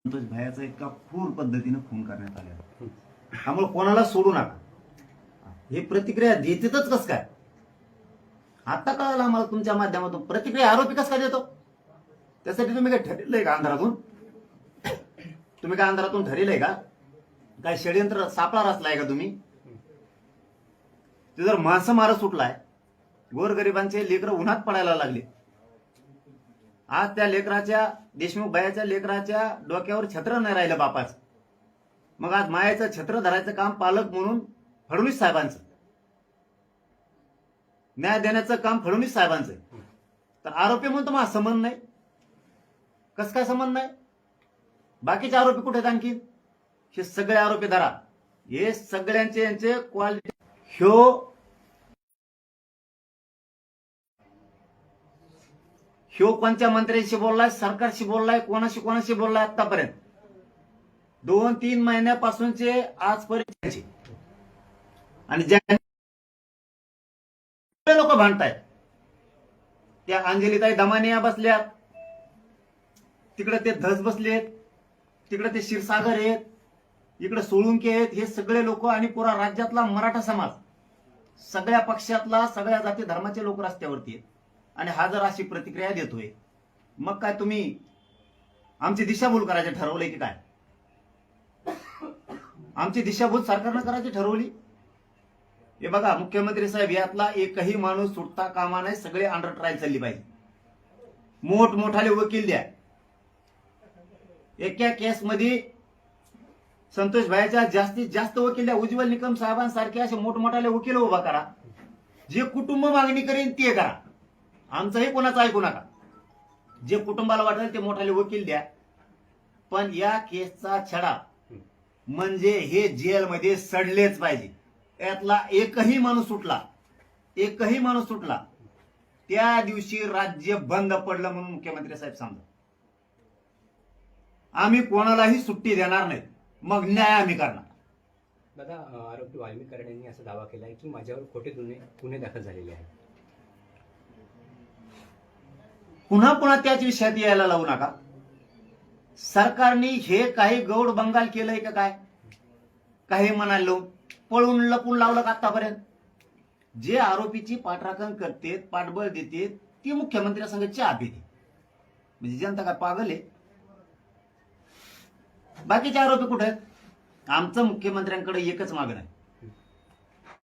संतोष भायाचा इतका क्रूर पद्धतीने खून करण्यात आला. त्यामुळे कोणाला सोडू नका. हे प्रतिक्रिया देतेच कस काय? आता कळालं आम्हाला तुमच्या माध्यमातून. प्रतिक्रिया आरोपी कस काय देतो? त्यासाठी तुम्ही काय ठरलंय का अंधारातून? तुम्ही काय अंधारातून ठरलंय का? काय षडयंत्र सापळा रचलाय का तुम्ही? ते जर माणसं मारत सुटलाय, गोरगरिबांचे लेकरं उन्हात पडायला लागले. आज त्या लेकराच्या, देशमुख बायाच्या लेकराच्या डोक्यावर छत्र नाही राहिलं बापाचं. मग आज मायाचं छत्र धरायचं काम पालक म्हणून फडणवीस साहेबांचं, न्याय देण्याचं काम फडणवीस साहेबांचं. तर आरोपी म्हणतो माझा संबंध नाही. कस काय संबंध नाही? बाकीचे आरोपी कुठे आहेत आणखी? हे सगळे आरोपी धरा. हे सगळ्यांचे यांचे क्वालिटी. ह्यो कोणत्या मंत्र्यांशी बोललाय, सरकारशी बोललाय, कोणाशी बोललाय आतापर्यंत? 2-3 महिन्यापासूनचे आजपर्यंतचे. आणि ज्या लोक भांडतायत त्या अंजलीताई दमानिया बसल्यात, तिकडे ते धस बसलेत, तिकडे ते क्षीरसागर आहेत, इकडे सोळुंके आहेत. हे सगळे लोक आणि पुरा राज्यातला मराठा समाज, सगळ्या पक्षातला, सगळ्या जाती धर्माचे लोक रस्त्यावरती आहेत. आणि हा जर अशी प्रतिक्रिया देतोय, मग काय तुम्ही आमची दिशाभूल करायची ठरवलंय की काय? आमची दिशाभूल सरकारनं करायची ठरवली. हे बघा मुख्यमंत्री साहेब, यातला एकही माणूस सुटता कामा नाही. सगळे अंडर ट्रायल चालली पाहिजे. मोठमोठाले वकील द्या. एका केसमध्ये संतोष भाईच्या जास्तीत जास्त वकील द्या. उज्ज्वल निकम साहेबांसारखे असे मोठमोठाले वकील उभा करा. जे कुटुंब मागणी करेन ते करा. आमचंही कोणाचं ऐकू नका. जे कुटुंबाला वाटेल ते मोठाले वकील द्या. पण या केसचा छडा म्हणजे हे जेलमध्ये सडलेच पाहिजे. यातला एकही माणूस सुटला, त्या दिवशी राज्य बंद पडलं म्हणून मुख्यमंत्री साहेब सांगतात. आम्ही कोणालाही सुट्टी देणार नाही. मग न्याय आम्ही करणार. दादा, आरोपी वाल्मिक कराड यांनी असा दावा केलाय की माझ्यावर खोटे गुन्हे दाखल झालेले आहेत. पुन्हा त्याच विषयात यायला लावू नका. सरकारने हे काही गौड बंगाल केलंय का काय? काही म्हणालो पळून लपून लावलं का आतापर्यंत? जे आरोपीची पाठराखण करते, पाठबळ देते, ती मुख्यमंत्र्यांसंग चहा पिते. म्हणजे जनता काय पागल आहे? बाकीचे आरोपी कुठे आहेत? आमचं मुख्यमंत्र्यांकडे एकच मागणं आहे,